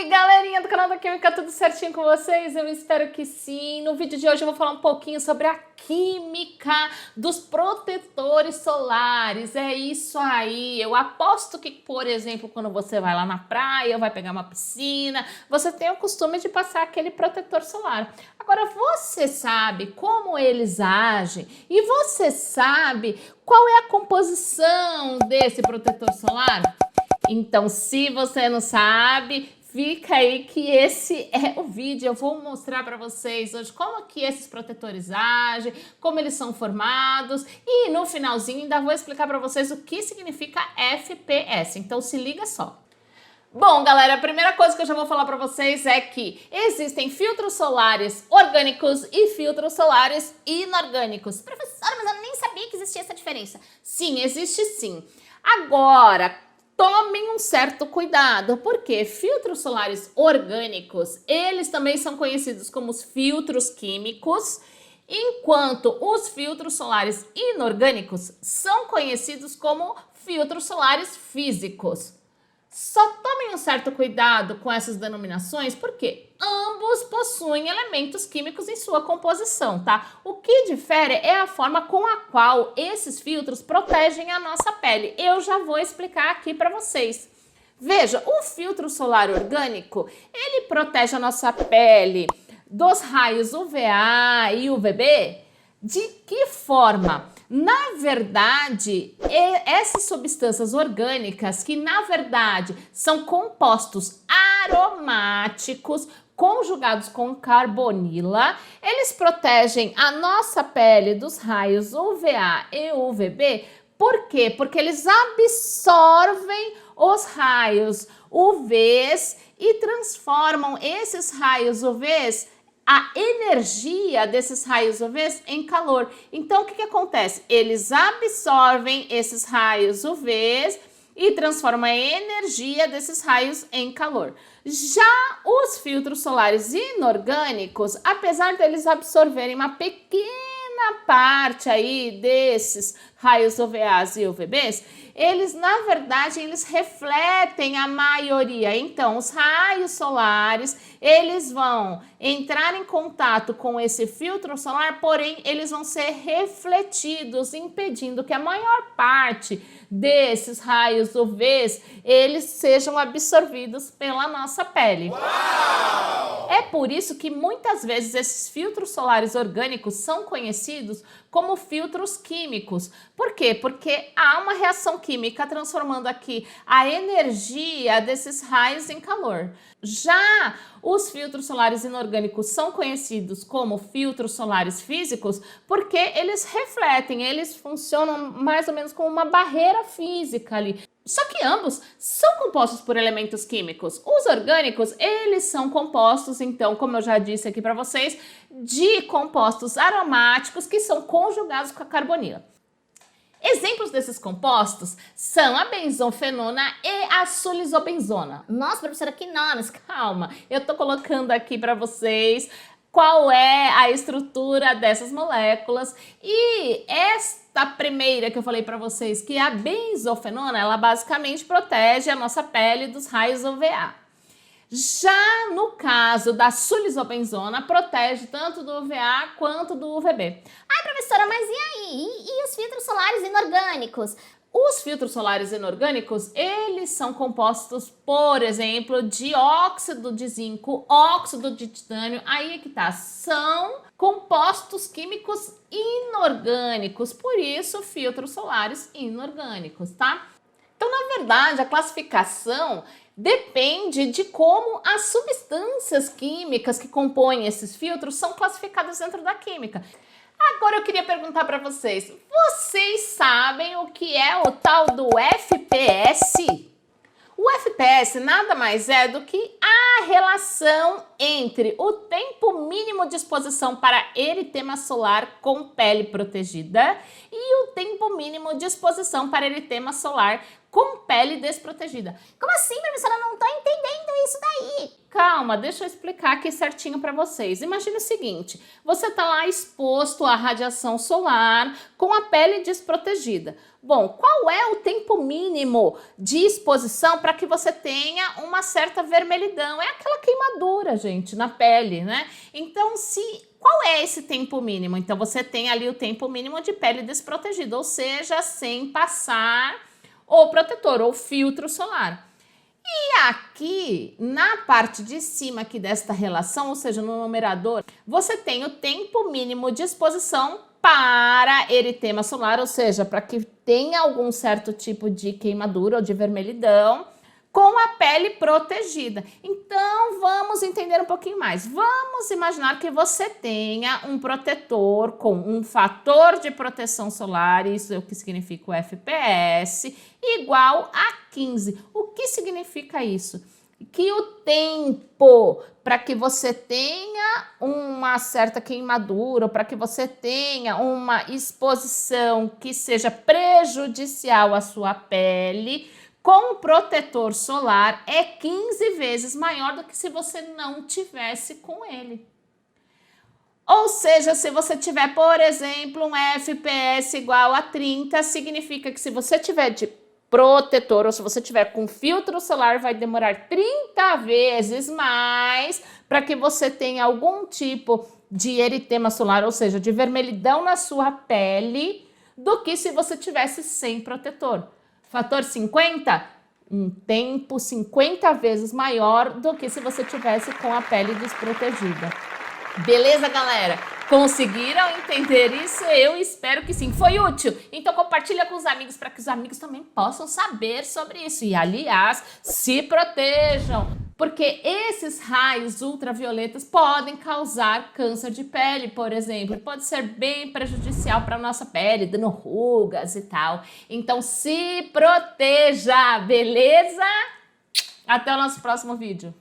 Oi, galerinha do canal da Química, tudo certinho com vocês? Eu espero que sim. No vídeo de hoje eu vou falar um pouquinho sobre a química dos protetores solares. É isso aí. Eu aposto que, por exemplo, quando você vai lá na praia, vai pegar uma piscina, você tem o costume de passar aquele protetor solar. Agora, você sabe como eles agem e você sabe qual é a composição desse protetor solar? Então, se você não sabe, fica aí que esse é o vídeo. Eu vou mostrar para vocês hoje como que esses protetores agem, como eles são formados e no finalzinho ainda vou explicar para vocês o que significa FPS. Então, se liga só. Bom, galera, a primeira coisa que eu já vou falar para vocês é que existem filtros solares orgânicos e filtros solares inorgânicos. Professora, mas eu nem sabia que existia essa diferença. Sim, existe sim. Agora, tomem um certo cuidado, porque filtros solares orgânicos, eles também são conhecidos como os filtros químicos, enquanto os filtros solares inorgânicos são conhecidos como filtros solares físicos. Só tomem um certo cuidado com essas denominações, porque ambos possuem elementos químicos em sua composição, tá? O que difere é a forma com a qual esses filtros protegem a nossa pele. Eu já vou explicar aqui para vocês. Veja, o filtro solar orgânico, ele protege a nossa pele dos raios UVA e UVB. De que forma? Na verdade, essas substâncias orgânicas, que na verdade são compostos aromáticos conjugados com carbonila, eles protegem a nossa pele dos raios UVA e UVB. Por quê? Porque eles absorvem os raios UVs e transformam esses raios UVs, a energia desses raios UVs em calor. Então, o que acontece? Eles absorvem esses raios UVs e transformam a energia desses raios em calor. Já os filtros solares inorgânicos, apesar deles absorverem uma pequena parte aí desses raios UVAs e UVBs, eles, na verdade, eles refletem a maioria. Então, os raios solares, eles vão entrar em contato com esse filtro solar, porém, eles vão ser refletidos, impedindo que a maior parte desses raios UVs, eles sejam absorvidos pela nossa pele. Uau! É por isso que muitas vezes esses filtros solares orgânicos são conhecidos como filtros químicos. Por quê? Porque há uma reação química transformando aqui a energia desses raios em calor. Já os filtros solares inorgânicos são conhecidos como filtros solares físicos porque eles refletem, eles funcionam mais ou menos como uma barreira física ali. Só que ambos são compostos por elementos químicos. Os orgânicos, eles são compostos, então, como eu já disse aqui para vocês, de compostos aromáticos que são conjugados com a carbonila. Exemplos desses compostos são a benzofenona e a sulizobenzona. Nossa, professora, que nomes! Calma, eu tô colocando aqui para vocês qual é a estrutura dessas moléculas. E esta primeira que eu falei para vocês, que é a benzofenona, ela basicamente protege a nossa pele dos raios UVA. Já no caso da sulizobenzona, protege tanto do UVA quanto do UVB. Ai, professora, mas e aí? E os filtros solares inorgânicos? Os filtros solares inorgânicos, eles são compostos, por exemplo, de óxido de zinco, óxido de titânio, aí é que tá, são compostos químicos inorgânicos, por isso filtros solares inorgânicos, tá? Então, na verdade, a classificação depende de como as substâncias químicas que compõem esses filtros são classificadas dentro da química. Agora eu queria perguntar para vocês, vocês sabem o que é o tal do FPS? O FPS nada mais é do que a relação entre o tempo mínimo de exposição para eritema solar com pele protegida e o tempo mínimo de exposição para eritema solar com pele desprotegida. Como assim, professora? Eu não tô entendendo isso daí. calma, deixa eu explicar aqui certinho para vocês. Imagine o seguinte, você está lá exposto à radiação solar com a pele desprotegida. Bom, qual é o tempo mínimo de exposição para que você tenha uma certa vermelhidão? É aquela queimadura, gente, na pele, né? Então, qual é esse tempo mínimo? Então, você tem ali o tempo mínimo de pele desprotegida, ou seja, sem passar o protetor ou filtro solar. E aqui, na parte de cima aqui desta relação, ou seja, no numerador, você tem o tempo mínimo de exposição para eritema solar, ou seja, para que tenha algum certo tipo de queimadura ou de vermelhidão, com a pele protegida. Então, vamos entender um pouquinho mais. Vamos imaginar que você tenha um protetor com um fator de proteção solar, isso é o que significa o FPS, igual a 15. O que significa isso? Que o tempo para que você tenha uma certa queimadura, para que você tenha uma exposição que seja prejudicial à sua pele, com protetor solar é 15 vezes maior do que se você não tivesse com ele. Ou seja, se você tiver, por exemplo, um FPS igual a 30, significa que se você tiver de protetor ou se você tiver com filtro solar, vai demorar 30 vezes mais para que você tenha algum tipo de eritema solar, ou seja, de vermelhidão na sua pele, do que se você tivesse sem protetor. Fator 50, um tempo 50 vezes maior do que se você tivesse com a pele desprotegida. Beleza, galera? Conseguiram entender isso? Eu espero que sim. Foi útil? Então compartilha com os amigos para que os amigos também possam saber sobre isso. E, aliás, se protejam, porque esses raios ultravioletas podem causar câncer de pele, por exemplo. Pode ser bem prejudicial para a nossa pele, dando rugas e tal. Então se proteja, beleza? Até o nosso próximo vídeo.